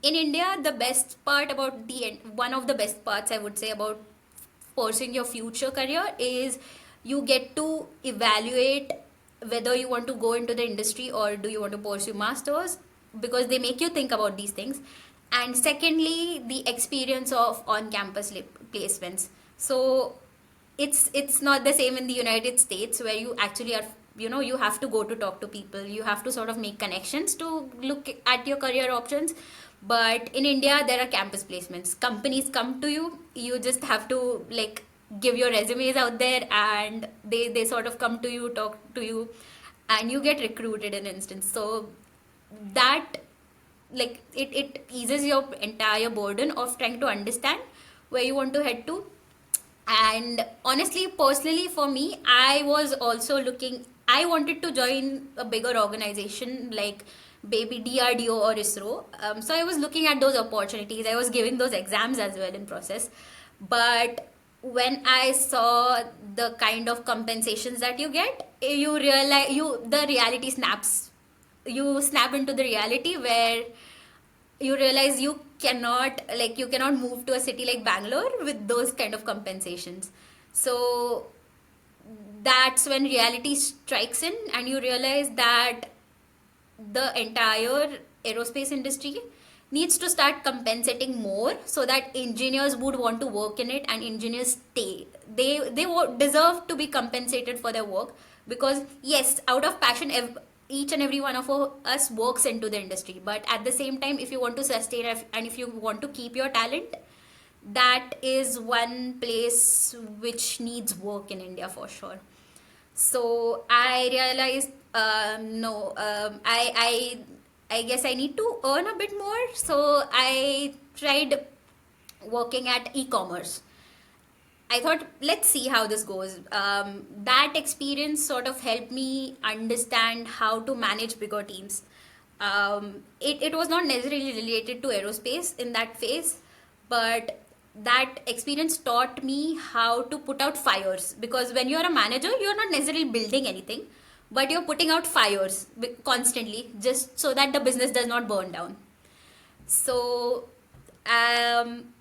In India, the best part about one of the best parts I would say about pursuing your future career is you get to evaluate whether you want to go into the industry or do you want to pursue masters, because they make you think about these things. And secondly, the experience of on campus placements. So it's not the same in the United States, where you actually are, you have to go to talk to people, you have to sort of make connections to look at your career options. But in India, there are campus placements, companies come to you, you just have to like give your resumes out there, and they sort of come to you, talk to you, and you get recruited in an instance. So that, like, it eases your entire burden of trying to understand where you want to head to. And honestly, personally, for me, I was also looking, I wanted to join a bigger organization like maybe DRDO or ISRO. So I was looking at those opportunities, I was giving those exams as well in process. But when I saw the kind of compensations that you get, you realize, the reality snaps, you snap into the reality where you realize you cannot move to a city like Bangalore with those kind of compensations. So that's when reality strikes in, and you realize that the entire aerospace industry needs to start compensating more so that engineers would want to work in it and engineers stay. They deserve to be compensated for their work, because yes, out of passion, each and every one of us works into the industry, but at the same time, if you want to sustain and if you want to keep your talent, that is one place which needs work in India for sure. So I realized, no, I guess I need to earn a bit more. So I tried working at e-commerce. I thought, let's see how this goes. That experience sort of helped me understand how to manage bigger teams. It was not necessarily related to aerospace in that phase, but that experience taught me how to put out fires, because when you're a manager, you're not necessarily building anything, but you're putting out fires constantly just so that the business does not burn down. So um,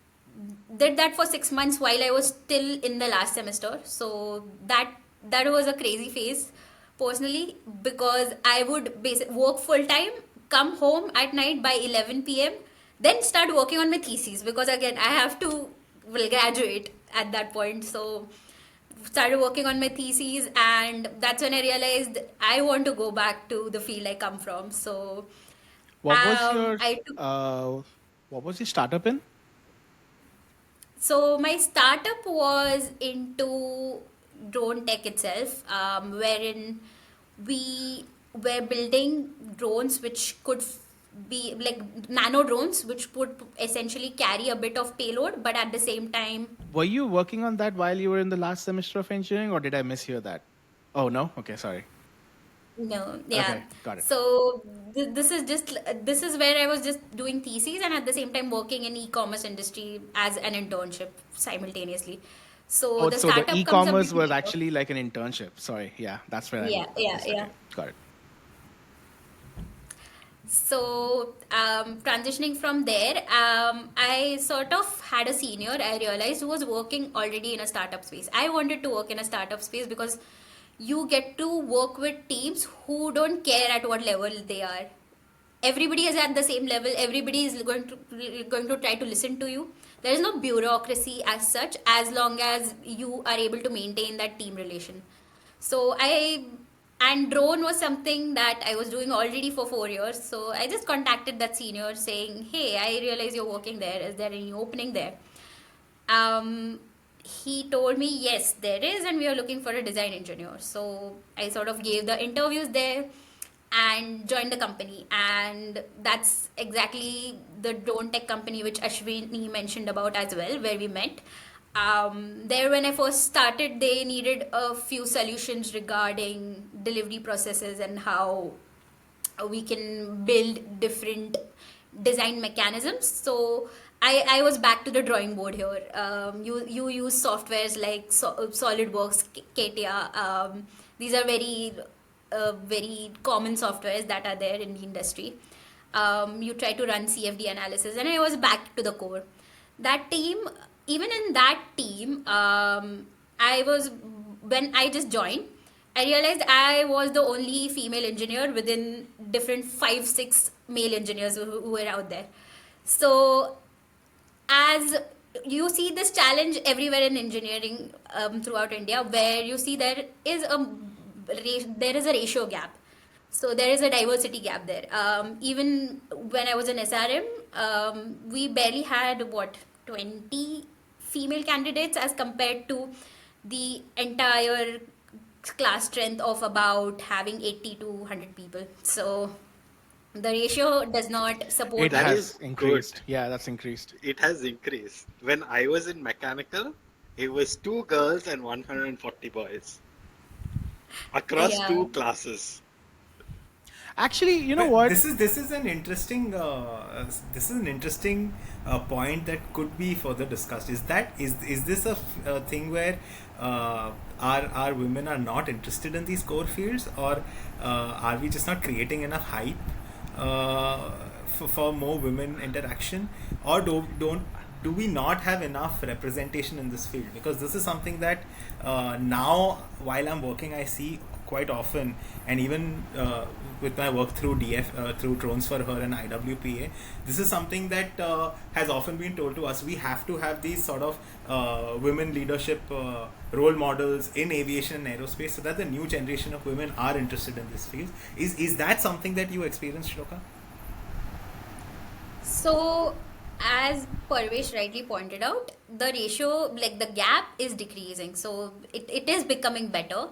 did that for 6 months while I was still in the last semester. So that was a crazy phase personally, because I would work full time, come home at night by 11 p.m., then start working on my thesis, because again I have to, well, graduate at that point. So started working on my thesis, and that's when I realized I want to go back to the field I come from. So What was your I took uh, what was your startup in? So my startup was into drone tech itself, wherein we were building drones which could be like nano drones, which would essentially carry a bit of payload, but at the same time, Were you working on that while you were in the last semester of engineering, or did I mishear that? Oh no. Okay, sorry. no, yeah. Okay, got it. So this is where I was just doing theses and at the same time working in e-commerce industry as an internship simultaneously. So Oh, the so the startup comes a bit e-commerce was later. actually like an internship. Sorry. Yeah, that's where I Yeah, yeah, missed. yeah. Okay, got it. So, transitioning from there, I sort of had a senior I realized who was working already in a startup space. I wanted to work in a startup space because you get to work with teams who don't care at what level they are. Everybody is at the same level. Everybody is going to try to listen to you. There is no bureaucracy as such, as long as you are able to maintain that team relation. So I and drone was something that I was doing already for 4 years. So I just contacted that senior saying, "Hey, I realize you're working there. Is there any opening there?" Um, he told me, "Yes, there is, and we are looking for a design engineer." So I sort of gave the interviews there and joined the company, and that's exactly the drone tech company which Ashwini mentioned about as well, where we met. There, when I first started, they needed a few solutions regarding delivery processes and how we can build different design mechanisms. So I was back to the drawing board here. You use softwares like SolidWorks, CATIA. These are very common softwares that are there in the industry. You try to run CFD analysis, and I was back to the core. That team, even in that team, I was when I just joined, I realized I was the only female engineer within different 5, 6 male engineers who were out there. So as you see this challenge everywhere in engineering throughout India, where you see there is a ratio gap. So there is a diversity gap there. Even when I was in SRM, we barely had 20 female candidates as compared to the entire class strength of about having 80 to 100 people. So the ratio does not It support. That has is good. increased. Yeah, that's increased. It has increased. When I was in mechanical, it was 2 girls and 140 boys across Yeah. 2 classes. Actually, you know But what? this is an interesting point that could be further discussed. Is this a thing where our women are not interested in these core fields, or are we just not creating enough hype for more women interaction, or do we not have enough representation in this field? Because this is something that now, while I'm working, I see quite often, and even with my work through through Drones for Her and IWPA, this is something that has often been told to us. We have to have these sort of women leadership role models in aviation and aerospace, so that the new generation of women are interested in this field. Is that something that you experienced, Shloka? So, as Parvesh rightly pointed out, the ratio, like the gap, is decreasing. So, it is becoming better.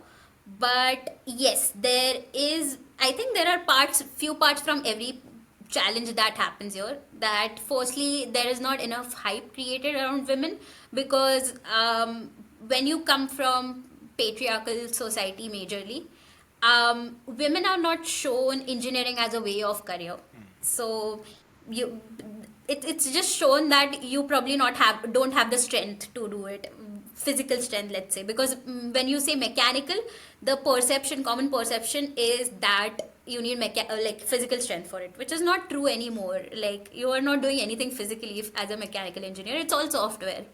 But yes, I think there are few parts from every challenge that happens here. That firstly, there is not enough hype created around women because when you come from patriarchal society majorly, women are not shown engineering as a way of career. So you it's just shown that you probably not have don't have the strength to do it, physical strength, let's say, because when you say mechanical, the common perception is that you need like physical strength for it, which is not true anymore. Like you are not doing anything physically as a mechanical engineer, it's all software.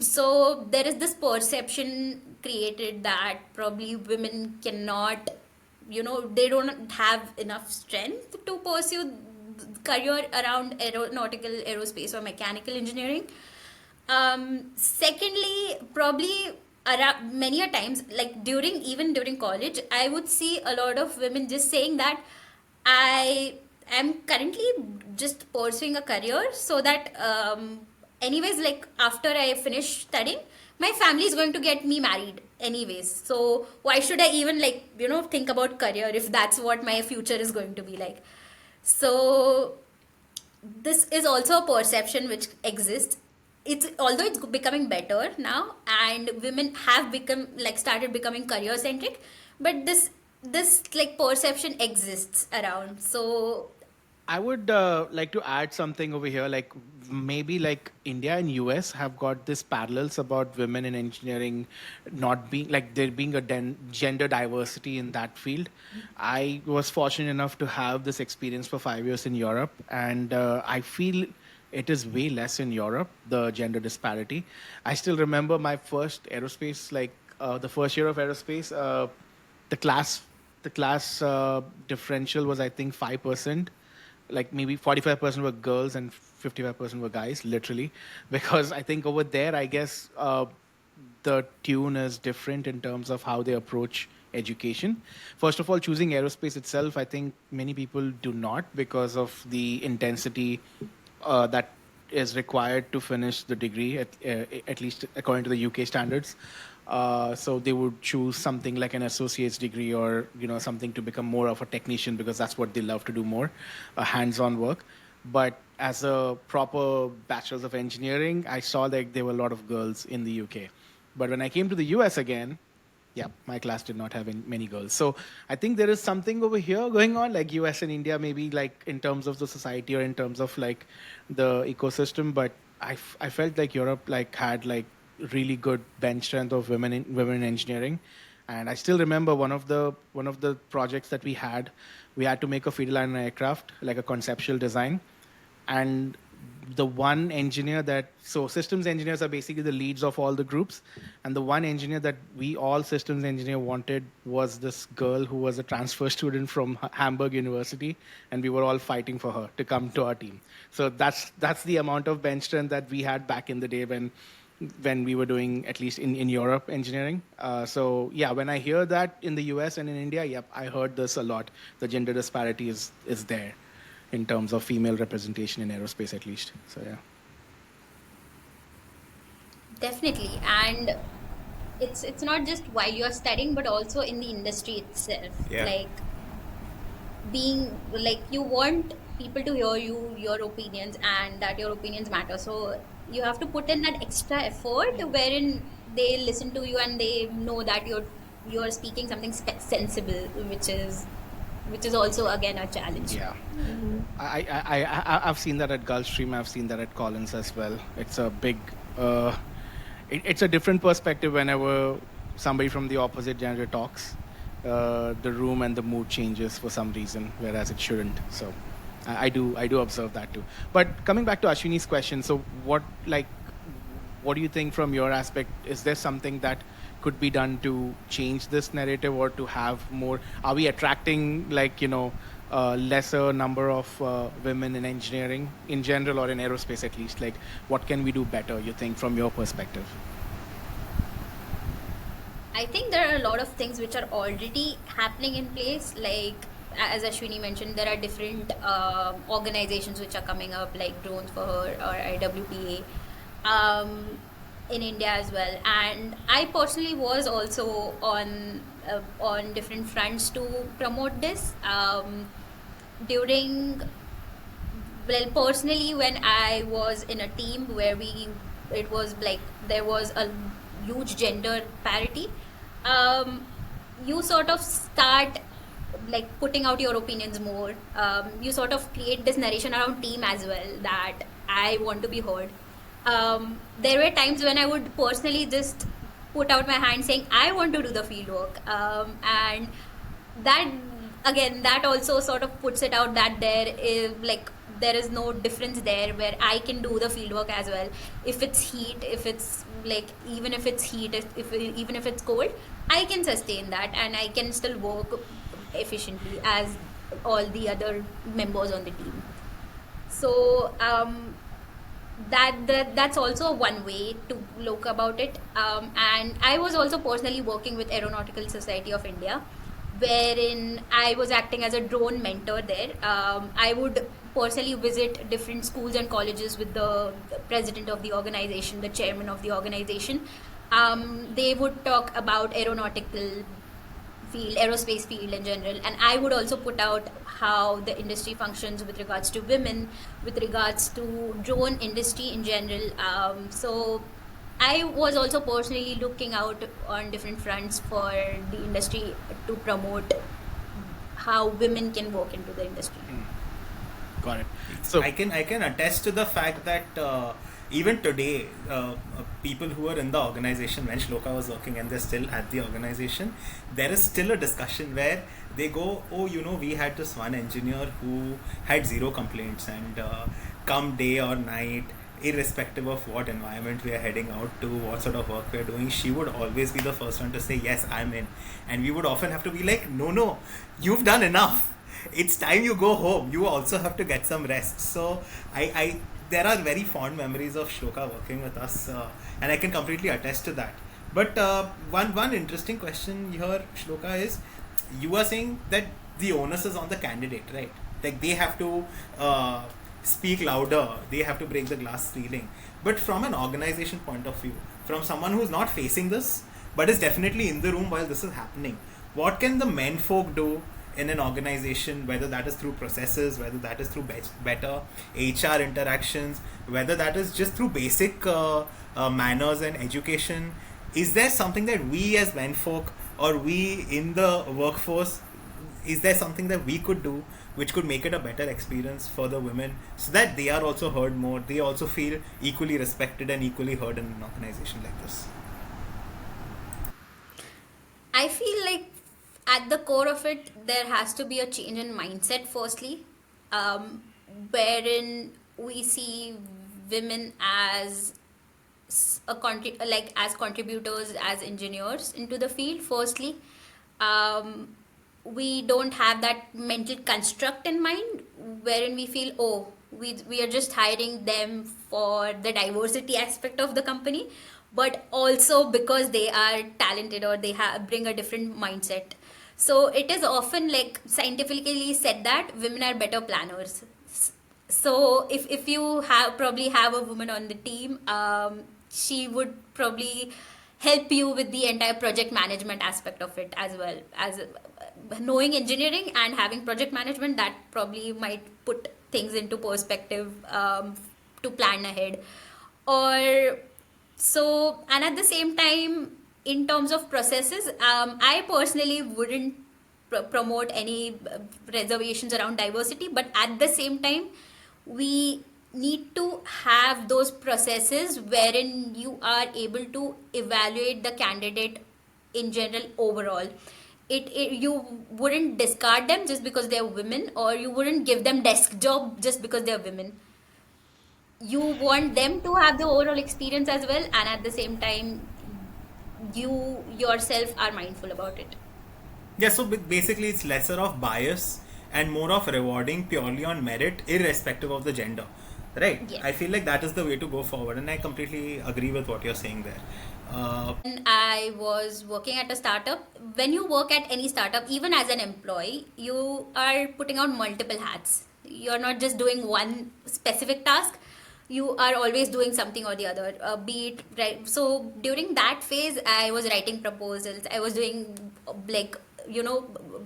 So there is this perception created that probably women cannot, they don't have enough strength to pursue career around aeronautical, aerospace, or mechanical engineering. Secondly, probably around, many a times, like even during college, I would see a lot of women just saying that I am currently just pursuing a career so that anyways, like after I finish studying, my family is going to get me married anyways, so why should I even like think about career if that's what my future is going to be like. So this is also a perception which exists. Although it's becoming better now, and women have become like started becoming career centric, but this like perception exists around. So I would like to add something over here. Like maybe like India and US have got this parallels about women in engineering not being like there being a gender diversity in that field. I was fortunate enough to have this experience for 5 years in Europe, and I feel it is way less in Europe, the gender disparity. I still remember my first aerospace, like the first year of aerospace. The class the class differential was I think 5%, like maybe 45% were girls and 55% were guys, literally, because I think over there, I guess the tune is different in terms of how they approach education. First of all, choosing aerospace itself, I think many people do not because of the intensity that is required to finish the degree, at least according to the UK standards. So they would choose something like an associate's degree, or something to become more of a technician because that's what they love to do more, hands-on work. But as a proper bachelor's of engineering, I saw that there were a lot of girls in the UK. But when I came to the US again, yeah, my class did not have many girls. So I think there is something over here going on, like US and India, maybe like in terms of the society or in terms of like the ecosystem. But I felt like Europe like had like really good bench strength of women in engineering. And I still remember one of the projects that we had to make a feeder line aircraft, like a conceptual design. And the one engineer systems engineers are basically the leads of all the groups, and the one engineer that we all systems engineer wanted was this girl who was a transfer student from Hamburg University, and we were all fighting for her to come to our team. So that's the amount of bench strength that we had back in the day when we were doing, at least in Europe, engineering. So yeah, when I hear that in the US and in India, yep, I heard this a lot. The gender disparity is there in terms of female representation in aerospace, at least. So yeah. Definitely. And it's not just while you're studying, but also in the industry itself. Yeah. Like being like you want people to hear your opinions, and that your opinions matter. So you have to put in that extra effort wherein they listen to you and they know that you're speaking something sensible, which is also again a challenge. Yeah. I've seen that at Gulfstream. I've seen that at Collins as well. It's a big, it's a different perspective whenever somebody from the opposite gender talks. The room and the mood changes for some reason, whereas it shouldn't. So I do observe that too. But coming back to Ashwini's question, so what do you think from your aspect? Is there something that could be done to change this narrative, or to have more? Are we attracting lesser number of women in engineering in general, or in aerospace at least? Like, what can we do better, you think, from your perspective? I think there are a lot of things which are already happening in place. Like as Ashwini mentioned, there are different organizations which are coming up, like Drones for Her or IWPA, in India as well. And I personally was also on different fronts to promote this. Personally, when I was in a team where it was like there was a huge gender parity, you sort of start like putting out your opinions more. You sort of create this narration around team as well, that I want to be heard. There were times when I would personally just put out my hand saying I want to do the field work, and that also sort of puts it out that there is no difference there, where I can do the field work as well. If it's heat, if it's like even if it's heat, even if it's cold, I can sustain that and I can still work efficiently as all the other members on the team. So that's also one way to look about it. And I was also personally working with Aeronautical Society of India, wherein I was acting as a drone mentor there. I would personally visit different schools and colleges with the president of the organization, the chairman of the organization. They would talk about aeronautical field, aerospace field in general, and I would also put out how the industry functions with regards to women, with regards to drone industry in general. So I was also personally looking out on different fronts for the industry to promote how women can walk into the industry. Got it. So I can attest to the fact that even today, people who are in the organization when Shloka was working and they're still at the organization, there is still a discussion where they go, oh, we had this one engineer who had zero complaints, and come day or night, irrespective of what environment we are heading out to, what sort of work we are doing, she would always be the first one to say, yes, I'm in. And we would often have to be like, no, you've done enough. It's time you go home. You also have to get some rest. So there are very fond memories of Shloka working with us, and I can completely attest to that. But one interesting question here, Shloka, is you are saying that the onus is on the candidate, right? Like they have to speak louder, they have to break the glass ceiling. But from an organization point of view, from someone who's not facing this but is definitely in the room while this is happening, what can the men folk do in an organization, whether that is through processes, whether that is through better HR interactions, whether that is just through basic manners and education? Is there something that we as men folk, or we in the workforce, is there something that we could do which could make it a better experience for the women, so that they are also heard more, they also feel equally respected and equally heard in an organization like this? I feel like at the core of it, there has to be a change in mindset, firstly, um, wherein we see women as like as contributors, as engineers into the field. Firstly, um, we don't have that mental construct in mind wherein we feel, oh, we are just hiring them for the diversity aspect of the company, but also because they are talented or they bring a different mindset. So it is often like scientifically said that women are better planners. So if you probably have a woman on the team, she would probably help you with the entire project management aspect of it, as well as knowing engineering and having project management. That probably might put things into perspective, to plan ahead. Or so, and at the same time, in terms of processes, I personally wouldn't promote any reservations around diversity, but at the same time, we need to have those processes wherein you are able to evaluate the candidate in general overall. You wouldn't discard them just because they're women, or you wouldn't give them desk job just because they're women. You want them to have the overall experience as well, and at the same time, you yourself are mindful about it. Yeah, so basically it's lesser of bias and more of rewarding purely on merit, irrespective of the gender. Right? Yes. I feel like that is the way to go forward, and I completely agree with what you're saying there. When I was working at a startup, when you work at any startup, even as an employee, you are putting on multiple hats. You're not just doing one specific task. You are always doing something or the other. Be it right. So during that phase, I was writing proposals. I was doing like,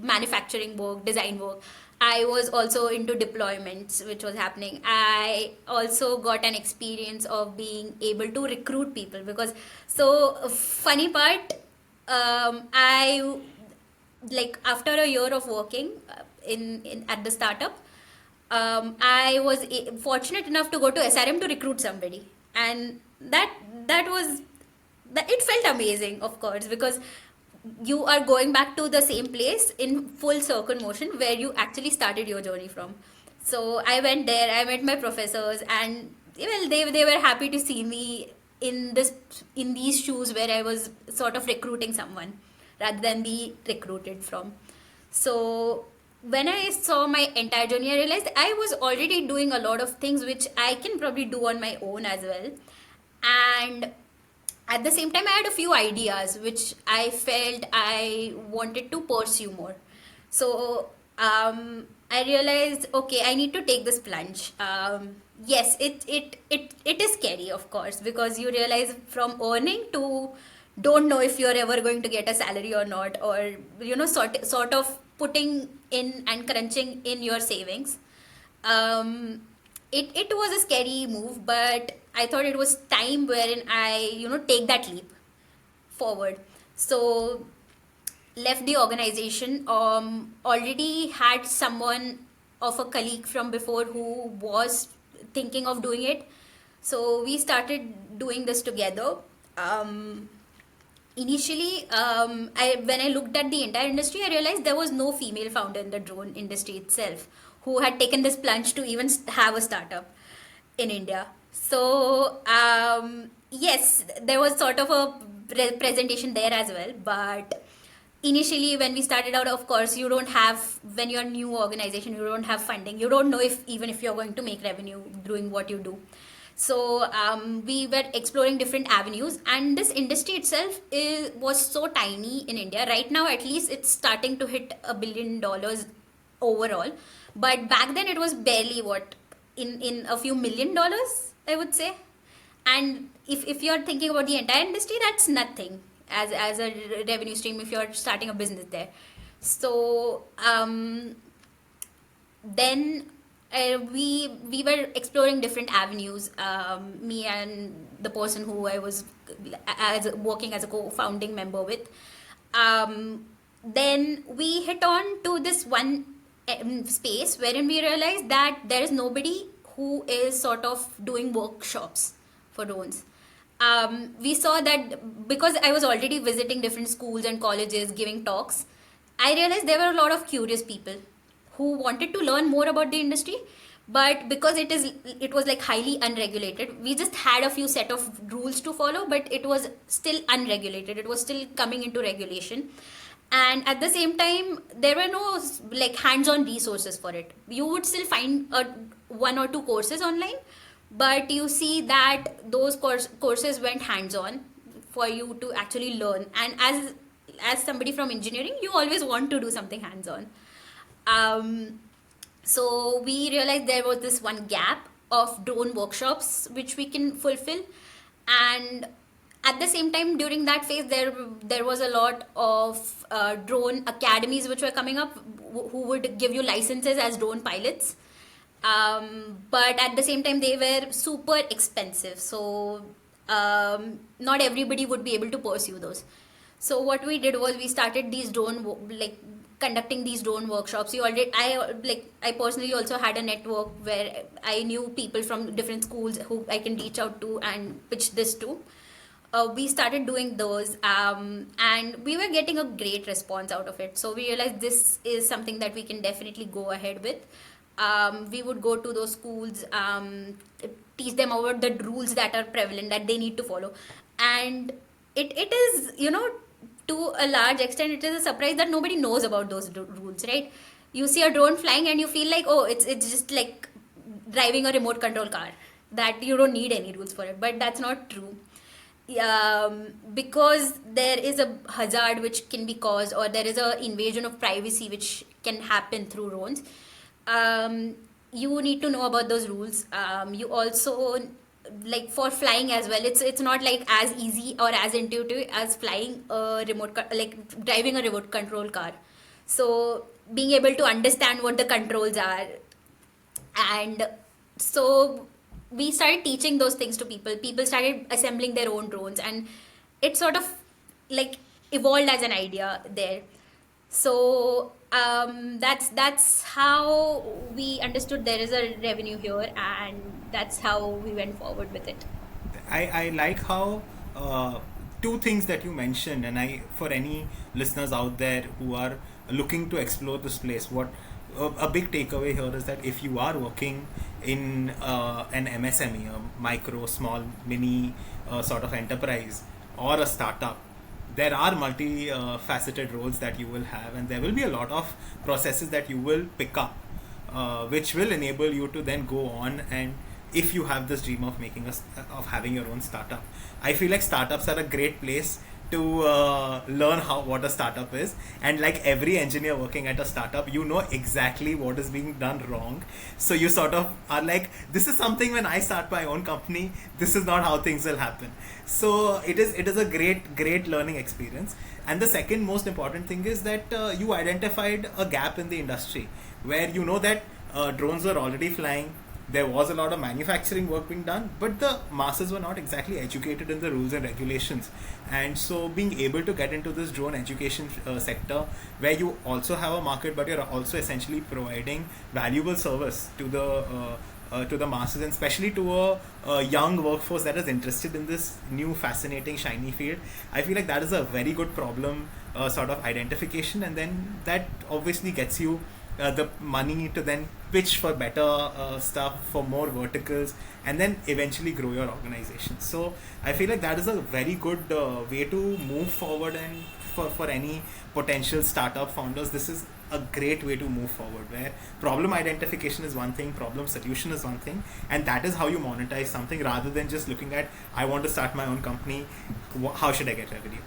manufacturing work, design work. I was also into deployments, which was happening. I also got an experience of being able to recruit people, because funny part, I like after a year of working in at the startup, I was fortunate enough to go to SRM to recruit somebody, and that was that it felt amazing, of course, because you are going back to the same place in full circle motion where you actually started your journey from. So I went there, I met my professors, and well, they were happy to see me in these shoes where I was sort of recruiting someone rather than be recruited from. So when I saw my entire journey, I realized I was already doing a lot of things which I can probably do on my own as well. And at the same time, I had a few ideas which I felt I wanted to pursue more. So I realized, okay, I need to take this plunge. Yes, it is scary, of course, because you realize from earning to don't know if you're ever going to get a salary or not, or sort of putting in and crunching in your savings. It was a scary move, but I thought it was time wherein I take that leap forward. So left the organization. Already had someone of a colleague from before who was thinking of doing it. So we started doing this together. Initially, when I looked at the entire industry, I realized there was no female founder in the drone industry itself who had taken this plunge to even have a startup in India. So, yes, there was sort of a presentation there as well. But initially, when we started out, of course, you don't have, when you're a new organization, you don't have funding. You don't know if you're going to make revenue doing what you do. So we were exploring different avenues, and this industry itself was so tiny in India. Right now, at least, it's starting to hit $1 billion overall. But back then, it was barely in a few $1 million, I would say. And if you're thinking about the entire industry, that's nothing as a revenue stream if you're starting a business there. So then we were exploring different avenues. Me and the person who I was working as a co-founding member with. Then we hit on to this one space wherein we realized that there is nobody who is sort of doing workshops for drones. we saw that because I was already visiting different schools and colleges giving talks, I realized there were a lot of curious people who wanted to learn more about the industry, but because it was like highly unregulated, we just had a few set of rules to follow, but it was still unregulated. It was still coming into regulation. And at the same time, there were no like hands-on resources for it. You would still find one or two courses online, but you see that those courses went hands-on for you to actually learn. And as somebody from engineering, you always want to do something hands-on. So we realized there was this one gap of drone workshops which we can fulfill. And at the same time, during that phase, there was a lot of drone academies which were coming up, who would give you licenses as drone pilots. But at the same time, they were super expensive, so not everybody would be able to pursue those. So what we did was we started these conducting these drone workshops. I personally also had a network where I knew people from different schools who I can reach out to and pitch this to. We started doing those, and we were getting a great response out of it. So we realized this is something that we can definitely go ahead with. We would go to those schools, teach them about the rules that are prevalent that they need to follow. And it is, to a large extent, it is a surprise that nobody knows about those rules, right? You see a drone flying and you feel like, oh, it's just like driving a remote control car, that you don't need any rules for it. But that's not true. Because there is a hazard which can be caused, or there is an invasion of privacy which can happen through drones. You need to know about those rules. You also, like for flying as well, it's not like as easy or as intuitive as flying a driving a remote control car. So being able to understand what the controls are, and so we started teaching those things to people. People started assembling their own drones, and it sort of like evolved as an idea there. So that's how we understood there is a revenue here, and that's how we went forward with it. I like how two things that you mentioned, and for any listeners out there who are looking to explore this place, what a big takeaway here is that if you are working in an MSME, a micro, small, mini sort of enterprise or a startup, there are multi-faceted roles that you will have, and there will be a lot of processes that you will pick up, which will enable you to then go on. And if you have this dream of having your own startup, I feel like startups are a great place to learn what a startup is. And like every engineer working at a startup, you know exactly what is being done wrong. So you sort of are like, this is something when I start my own company, this is not how things will happen. So it is a great learning experience. And the second most important thing is that you identified a gap in the industry where you know that drones were already flying. There was a lot of manufacturing work being done, but the masses were not exactly educated in the rules and regulations. And so being able to get into this drone education sector, where you also have a market, but you're also essentially providing valuable service to the masses, and especially to a young workforce that is interested in this new fascinating shiny field. I feel like that is a very good problem sort of identification, and then that obviously gets you the money to then pitch for better stuff, for more verticals, and then eventually grow your organization. So I feel like that is a very good way to move forward, and for any potential startup founders, this is a great way to move forward, where problem identification is one thing, problem solution is one thing, and that is how you monetize something, rather than just looking at, I want to start my own company, how should I get revenue?